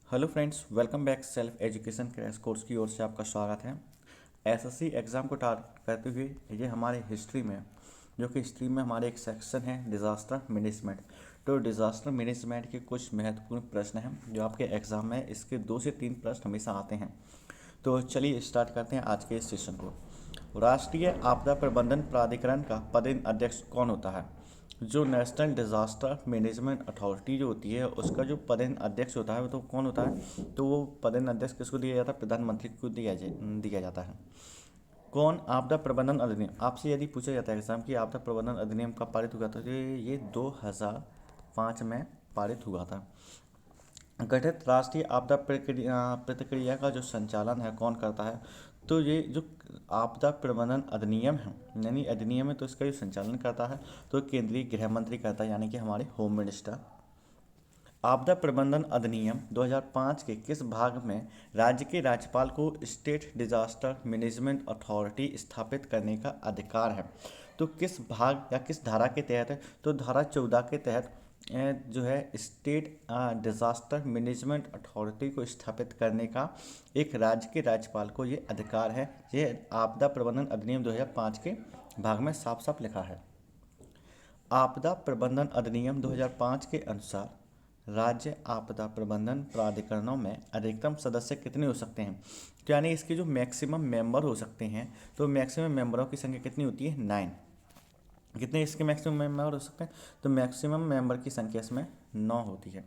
Hello friends, welcome back. Self education crash course की ओर से आपका स्वागत है। एसएससी एग्ज़ाम को टारगेट करते हुए ये हमारे हिस्ट्री में, जो कि हिस्ट्री में हमारे एक सेक्शन है डिज़ास्टर मैनेजमेंट। तो डिज़ास्टर मैनेजमेंट के कुछ महत्वपूर्ण प्रश्न हैं जो आपके एग्ज़ाम में इसके 2 से 3 प्रश्न हमेशा आते हैं। तो चलिए स्टार्ट करते हैं आज के इस सेशन को। राष्ट्रीय आपदा प्रबंधन प्राधिकरण का पदेन अध्यक्ष कौन होता है? जो नेशनल डिज़ास्टर मैनेजमेंट अथॉरिटी जो होती है उसका जो पदेन अध्यक्ष होता है वो तो कौन होता है? तो वो पदेन अध्यक्ष किसको दिया जाता है? प्रधानमंत्री को दिया जाता है। कौन आपदा प्रबंधन अधिनियम, आपसे यदि पूछा जाता है एग्जाम की आपदा प्रबंधन अधिनियम कब पारित हुआ था, तो ये 2005 में पारित हुआ था। गठित राष्ट्रीय आपदा प्रतिक्रिया का जो संचालन है कौन करता है? तो ये जो आपदा प्रबंधन अधिनियम है, यानी अधिनियम है, तो इसका जो संचालन करता है तो केंद्रीय गृह मंत्री करता है, यानी कि हमारे होम मिनिस्टर। आपदा प्रबंधन अधिनियम 2005 के किस भाग में राज्य के राज्यपाल को स्टेट डिजास्टर मैनेजमेंट अथॉरिटी स्थापित करने का अधिकार है? तो किस भाग या किस धारा के तहत है? तो धारा 14 के तहत जो है स्टेट डिजास्टर मैनेजमेंट अथॉरिटी को स्थापित करने का एक राज्य के राज्यपाल को ये अधिकार है। ये आपदा प्रबंधन अधिनियम 2005 के भाग में साफ साफ लिखा है। आपदा प्रबंधन अधिनियम 2005 के अनुसार राज्य आपदा प्रबंधन प्राधिकरणों में अधिकतम सदस्य कितने हो सकते हैं? तो यानी इसके जो मैक्सिमम मेंबर हो सकते हैं, तो मैक्सिमम मेंबरों की संख्या कितनी होती है? 9। कितने इसके मैक्सिमम मेंबर हो सकते हैं? तो मैक्सिमम मेंबर की संख्या इसमें 9 होती है।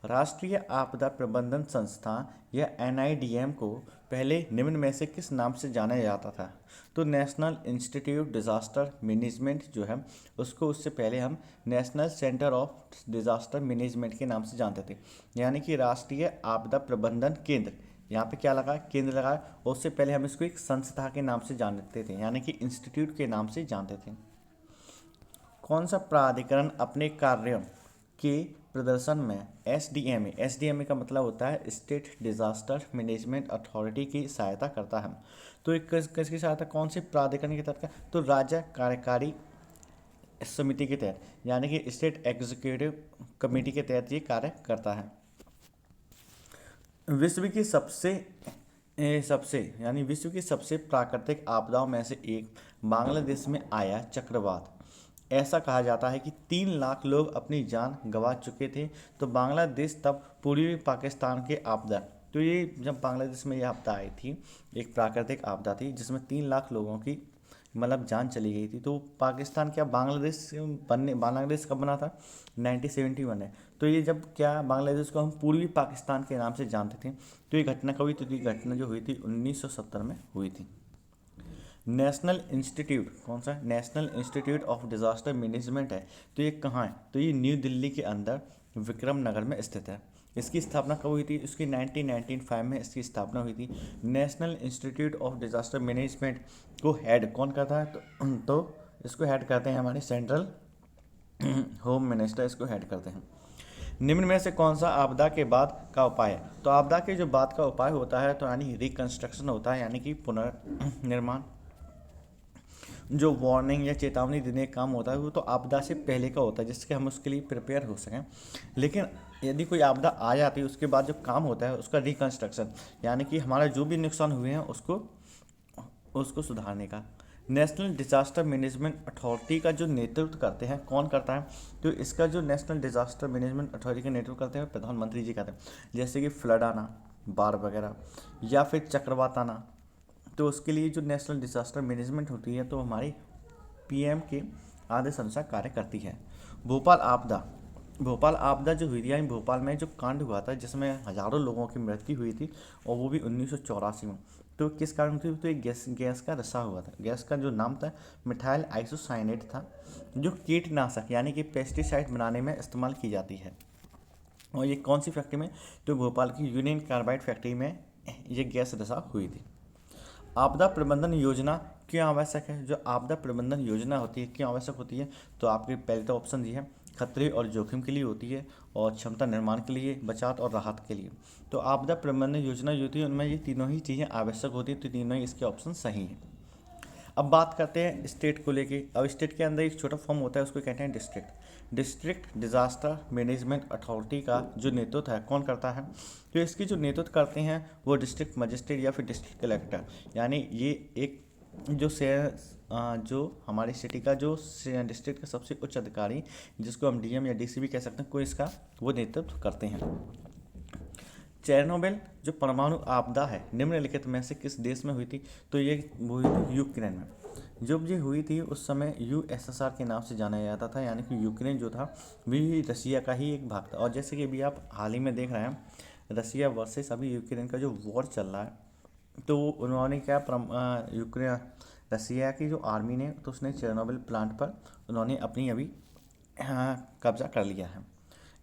राष्ट्रीय आपदा प्रबंधन संस्थान या एनआईडीएम को पहले निम्न में से किस नाम से जाना जाता था? तो नेशनल इंस्टीट्यूट डिजास्टर मैनेजमेंट जो है उसको उससे पहले हम national centre of disaster management के नाम से जानते थे, यानी कि राष्ट्रीय आपदा प्रबंधन केंद्र। यहाँ पे क्या लगा? केंद्र लगा। और उससे पहले हम इसको एक संस्था के नाम से जानते थे, यानी कि इंस्टीट्यूट के नाम से जानते थे। कौन सा प्राधिकरण अपने कार्यों के प्रदर्शन में एसडीएमए का मतलब होता है स्टेट डिजास्टर मैनेजमेंट अथॉरिटी की सहायता करता है? तो एक किसकी सहायता, कौन से प्राधिकरण के तहत? तो राज्य कार्यकारी समिति के तहत, यानी कि स्टेट एग्जीक्यूटिव कमेटी के तहत ये कार्य करता है। विश्व की सबसे यानी विश्व की सबसे प्राकृतिक आपदाओं में से एक बांग्लादेश में आया चक्रवात। ऐसा कहा जाता है कि 3 लाख लोग अपनी जान गंवा चुके थे। तो बांग्लादेश तब पूर्वी पाकिस्तान के आपदा, तो ये जब बांग्लादेश में ये आपदा आई थी, एक प्राकृतिक आपदा थी जिसमें 3 लाख लोगों की मतलब जान चली गई थी। तो पाकिस्तान क्या बांग्लादेश कब बना था? 1971 है। तो ये जब क्या बांग्लादेश को हम पूर्वी पाकिस्तान के नाम से जानते थे, तो ये घटना कब हुई? तो ये घटना जो हुई थी 1970 में हुई थी। नेशनल इंस्टीट्यूट, कौन सा? National institute of disaster management है, तो ये कहाँ है? तो ये न्यू दिल्ली के अंदर विक्रम नगर में स्थित है। इसकी स्थापना कब हुई थी? इसकी 1995 में इसकी स्थापना हुई थी। National institute of disaster management को हेड कौन करता है? तो इसको हेड करते हैं हमारे सेंट्रल होम मिनिस्टर, इसको हेड करते हैं। निम्न में से कौन सा आपदा के बाद का उपाय है? तो आपदा के जो बाद का उपाय होता है तो यानी रिकंस्ट्रक्शन होता है, यानी कि पुनर्निर्माण। जो वार्निंग या चेतावनी देने का काम होता है वो तो आपदा से पहले का होता है, जिससे हम उसके लिए प्रिपेयर हो सकें। लेकिन यदि कोई आपदा आ जाती है उसके बाद जो काम होता है उसका रिकंस्ट्रक्शन, यानी कि हमारा जो भी नुकसान हुए हैं उसको उसको सुधारने का। नेशनल डिजास्टर मैनेजमेंट अथॉरिटी का जो नेतृत्व करते हैं कौन करता है? तो इसका जो नेशनल डिजास्टर मैनेजमेंट अथॉरिटी का नेतृत्व करते हैं प्रधानमंत्री जी करते हैं। जैसे कि फ्लड आना, बाढ़ वगैरह, या फिर चक्रवात आना, तो उसके लिए जो नेशनल डिजास्टर मैनेजमेंट होती है तो हमारी पीएम के आदेश अनुसार कार्य करती है। भोपाल आपदा जो हुई थी, यानी भोपाल में जो कांड हुआ था जिसमें हजारों लोगों की मृत्यु हुई थी, और वो भी 1984 में। तो किस कारण थी? तो एक गैस का रसा हुआ था। गैस का जो नाम था मिथाइल आइसोसाइनेट था, जो कीटनाशक यानी कि पेस्टिसाइड बनाने में इस्तेमाल की जाती है। और ये कौन सी फैक्ट्री में? तो भोपाल की यूनियन कार्बाइड फैक्ट्री में ये गैस रसा हुई थी। आपदा प्रबंधन योजना क्यों आवश्यक है? जो आपदा प्रबंधन योजना होती है क्यों आवश्यक होती है? तो आपके पहले तो ऑप्शन ये है, खतरे और जोखिम के लिए होती है, और क्षमता निर्माण के लिए, बचाव और राहत के लिए। तो आपदा प्रबंधन योजना जो होती है उनमें ये तीनों ही चीज़ें आवश्यक होती है, तो तीनों ही इसके ऑप्शन सही हैं। अब बात करते हैं स्टेट को लेके। अब स्टेट के अंदर एक छोटा फॉर्म होता है, उसको कहते हैं district. District disaster management authority का जो नेतृत्व है कौन करता है? तो इसकी जो नेतृत्व करते हैं वो डिस्ट्रिक्ट मजिस्ट्रेट या फिर डिस्ट्रिक्ट कलेक्टर, यानी ये एक जो जो हमारी सिटी का जो डिस्ट्रिक्ट का सबसे उच्च अधिकारी, जिसको हम डीएम या डीसीपी कह सकते हैं, कोई इसका वो नेतृत्व करते हैं। चेरनोबिल जो परमाणु आपदा है निम्नलिखित में से किस देश में हुई थी? तो ये हुई थी यूक्रेन में। जब ये हुई थी उस समय यूएसएसआर के नाम से जाना जाता था, यानी कि यूक्रेन जो था भी रशिया का ही एक भाग था। और जैसे कि अभी आप हाल ही में देख रहे हैं रशिया वर्सेस अभी यूक्रेन का जो वॉर चल रहा है, तो उन्होंने क्या यूक्रेन रशिया की जो आर्मी ने तो उसने चेरनोबिल प्लांट पर उन्होंने अपनी अभी कब्जा कर लिया है।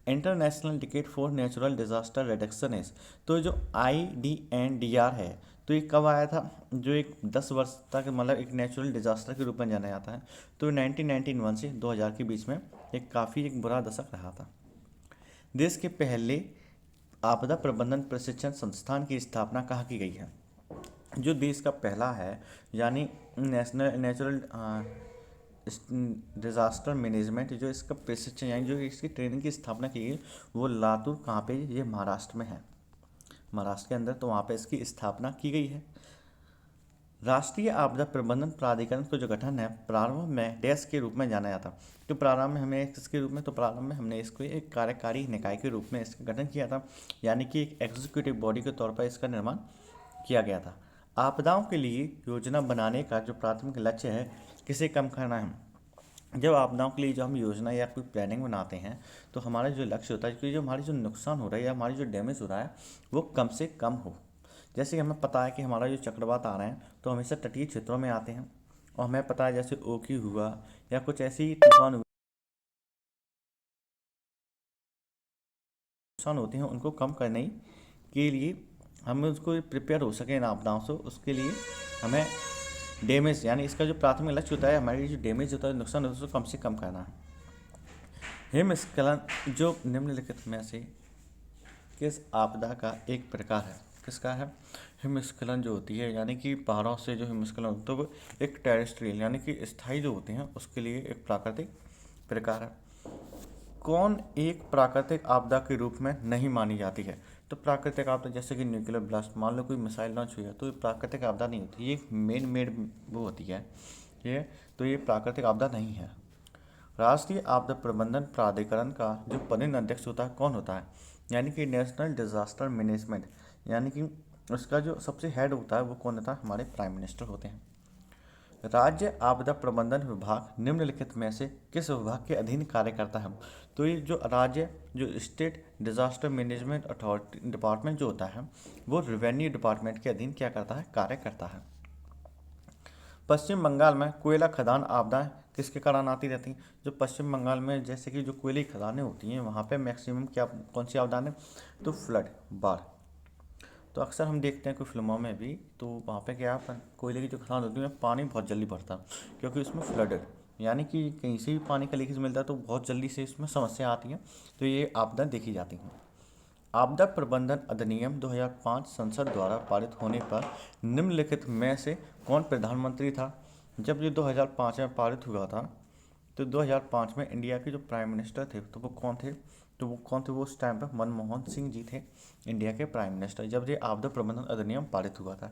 International ticket for natural disaster reduction is, तो जो IDNDR है तो ये कब आया था? जो एक 10 वर्ष तक मतलब एक नेचुरल डिजास्टर के रूप में जाना जाता है। तो 1991 से 2000 के बीच में काफ़ी एक बुरा दशक रहा था। देश के पहले आपदा प्रबंधन प्रशिक्षण संस्थान की स्थापना कहाँ की गई है? जो देश का पहला है यानी नेचुरल डिज़ास्टर मैनेजमेंट, जो इसका प्रशिक्षण यानी जो इसकी ट्रेनिंग की स्थापना की गई वो लातूर कहाँ पे? ये महाराष्ट्र में है, महाराष्ट्र के अंदर, तो वहाँ पे इसकी स्थापना की गई है। राष्ट्रीय आपदा प्रबंधन प्राधिकरण का जो गठन है प्रारंभ में डैश के रूप में जाना जाता। तो प्रारंभ में हमें किसके रूप में? तो प्रारंभ में हमने इसको एक कार्यकारी निकाय के रूप में इसका गठन किया था, यानी कि एक एग्जीक्यूटिव बॉडी के तौर पर इसका निर्माण किया गया था। आपदाओं के लिए योजना बनाने का जो प्राथमिक लक्ष्य है किसे कम करना है? जब आपदाओं के लिए जो हम योजना या कोई प्लानिंग बनाते हैं तो हमारा जो लक्ष्य होता है कि जो हमारी जो नुकसान हो रहा है या हमारी जो डैमेज हो रहा है वो कम से कम हो। जैसे कि हमें पता है कि हमारा जो चक्रवात आ रहे हैं तो हमेशा तटीय क्षेत्रों में आते हैं, और हमें पता है जैसे ओखी हुआ या कुछ ऐसी तूफान हुए नुकसान होते हैं उनको कम करने के लिए हम उसको प्रिपेयर हो सकें इन आपदाओं से, उसके लिए हमें डैमेज यानी इसका जो प्राथमिक लक्ष्य होता है हमारी जो डैमेज होता है नुकसान होता है उसको कम से कम करना है। हिमस्खलन जो निम्नलिखित में से किस आपदा का एक प्रकार है? किसका है? हिमस्खलन जो होती है यानी कि पहाड़ों से जो हिमस्खलन होता है वो एक टेरेस्ट्रियल यानी कि स्थायी जो होते हैं उसके लिए एक प्राकृतिक प्रकार है। कौन एक प्राकृतिक आपदा के रूप में नहीं मानी जाती है? तो प्राकृतिक आपदा जैसे कि न्यूक्लियर ब्लास्ट, मान लो कोई मिसाइल लॉन्च हुई है तो ये प्राकृतिक आपदा नहीं होती, ये मेन मेड वो होती है ये, तो ये प्राकृतिक आपदा नहीं है। राष्ट्रीय आपदा प्रबंधन प्राधिकरण का जो पदेन अध्यक्ष होता है कौन होता है? यानी कि नेशनल डिजास्टर मैनेजमेंट, यानी कि उसका जो सबसे हेड होता है वो कौन होता है? हमारे प्राइम मिनिस्टर होते हैं। राज्य आपदा प्रबंधन विभाग निम्नलिखित में से किस विभाग के अधीन कार्य करता है? तो ये जो राज्य जो state disaster management authority department जो होता है वो रेवेन्यू डिपार्टमेंट के अधीन क्या करता है? कार्य करता है। पश्चिम बंगाल में कोयला खदान आपदाएं किसके कारण आती रहती हैं? जो पश्चिम बंगाल में जैसे कि जो कोयले की खदानें होती हैं वहाँ पे मैक्सिमम क्या कौन सी आपदाएं? तो फ्लड, बाढ़। तो अक्सर हम देखते हैं कोई फिल्मों में भी, तो वहाँ पे क्या कोयले की जो खदान होती है पानी बहुत जल्दी बढ़ता है क्योंकि उसमें फ्लडेड यानी कि कहीं से भी पानी का लीकेज मिलता है तो बहुत जल्दी से इसमें समस्या आती है, तो ये आपदा देखी जाती हैं। आपदा प्रबंधन अधिनियम 2005 संसद द्वारा पारित होने पर निम्नलिखित में से कौन प्रधानमंत्री था? जब ये 2005 में पारित हुआ था तो 2005 में इंडिया के जो प्राइम मिनिस्टर थे तो वो कौन थे? वो उस टाइम पर मनमोहन सिंह जी थे इंडिया के प्राइम मिनिस्टर, जब ये आपदा प्रबंधन अधिनियम पारित हुआ था।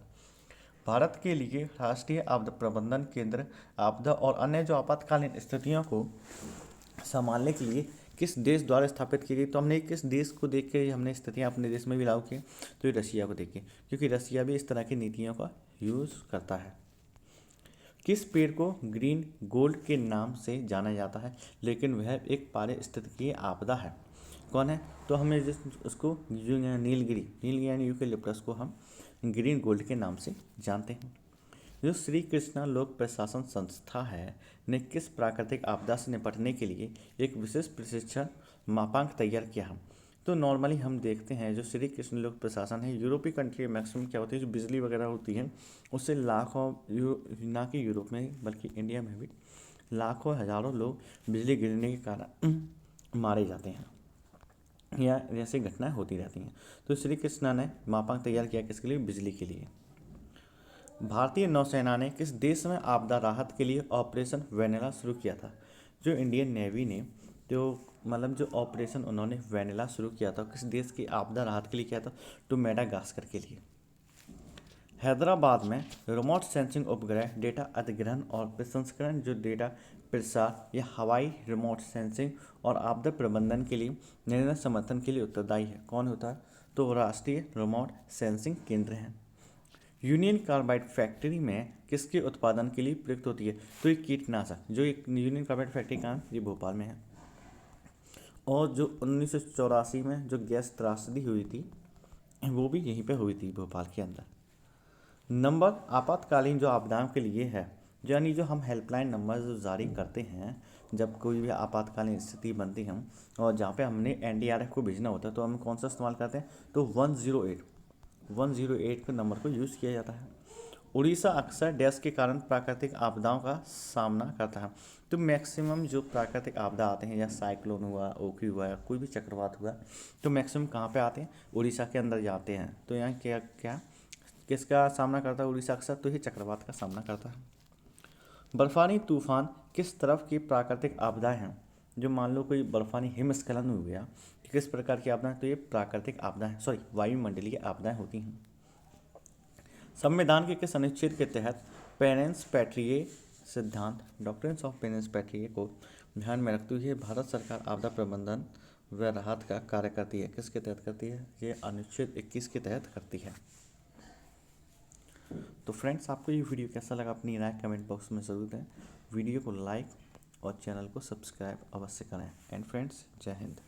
भारत के लिए राष्ट्रीय आपदा प्रबंधन केंद्र आपदा और अन्य जो आपातकालीन स्थितियों को संभालने के लिए किस देश द्वारा स्थापित की गई? तो हमने किस देश को देख के हमने स्थितियाँ अपने देश में भी लागू की? तो ये रशिया को देख के, क्योंकि रशिया भी इस तरह की नीतियों का यूज़ करता है। किस पेड़ को ग्रीन गोल्ड के नाम से जाना जाता है लेकिन वह एक पारिस्थितिकीय आपदा है? कौन है? तो हमें उसको नीलगिरी यानी यूकेलिप्टस को हम ग्रीन गोल्ड के नाम से जानते हैं। जो श्री कृष्णा लोक प्रशासन संस्था है ने किस प्राकृतिक आपदा से निपटने के लिए एक विशेष प्रशिक्षण मापांक तैयार किया है? तो नॉर्मली हम देखते हैं जो श्री कृष्ण लोक प्रशासन है यूरोपीय कंट्री मैक्सिमम क्या होती है जो बिजली वगैरह होती है उससे लाखों ना कि यूरोप में बल्कि इंडिया में भी लाखों हजारों लोग बिजली गिरने के कारण मारे जाते हैं या जैसी घटनाएं होती रहती हैं। तो श्री कृष्णा ने मापांक तैयार किया किसके लिए? बिजली के लिए। भारतीय नौसेना ने किस देश में आपदा राहत के लिए ऑपरेशन वेनिला शुरू किया था? जो इंडियन नेवी ने तो मतलब जो ऑपरेशन उन्होंने वेनिला शुरू किया था किस देश की आपदा राहत के लिए किया था, तो मेडागास्कर के लिए। हैदराबाद में रिमोट सेंसिंग उपग्रह डेटा अधिग्रहण और प्रसंस्करण जो डेटा प्रसार या हवाई रिमोट सेंसिंग और आपदा प्रबंधन के लिए निर्णय समर्थन के लिए उत्तरदायी है। कौन होता है, तो राष्ट्रीय रिमोट सेंसिंग केंद्र है। यूनियन कार्बाइड फैक्ट्री में किसके उत्पादन के लिए प्रयुक्त होती है, तो ये कीटनाशक, जो एक यूनियन कार्बाइड फैक्ट्री कहाँ है, ये भोपाल में है। और जो 1984 में जो गैस त्रासदी हुई थी वो भी यहीं पे हुई थी, भोपाल के अंदर। नंबर आपातकालीन जो आपदाओं के लिए है, यानी जो हम हेल्पलाइन नंबर जो जारी करते हैं जब कोई भी आपातकालीन स्थिति बनती है और जहाँ पे हमने एनडीआरएफ को भेजना होता है, तो हम कौन सा इस्तेमाल करते हैं, तो 108 के नंबर को यूज़ किया जाता है। उड़ीसा अक्सर डैश के कारण प्राकृतिक आपदाओं का सामना करता है। तो मैक्सिमम जो प्राकृतिक आपदा आते हैं, या साइक्लोन हुआ, ओखी हुआ, या कोई भी चक्रवात हुआ, तो मैक्सिमम कहाँ पे आते हैं, उड़ीसा के अंदर जाते हैं। तो यहाँ क्या क्या किसका सामना करता है उड़ीसा अक्सर, तो ये चक्रवात का सामना करता है। बर्फानी तूफान किस तरफ की प्राकृतिक आपदाएं हैं, जो मान लो कोई बर्फानी हिमस्खलन हो गया, तो किस प्रकार की आपदाएं, तो ये प्राकृतिक आपदाएं वायुमंडलीय आपदाएं होती हैं। संविधान के किस अनुच्छेद के तहत पेरेंट्स पैट्रिए सिद्धांत, डॉक्ट्रिन्स ऑफ पेरेंट्स पैट्रिए को ध्यान में रखते हुए भारत सरकार आपदा प्रबंधन व राहत का कार्य करती है, किसके तहत करती है, ये अनुच्छेद 21 के तहत करती है। तो फ्रेंड्स, आपको ये वीडियो कैसा लगा अपनी राय कमेंट बॉक्स में ज़रूर दें। वीडियो को लाइक और चैनल को सब्सक्राइब अवश्य करें। एंड फ्रेंड्स, जय हिंद।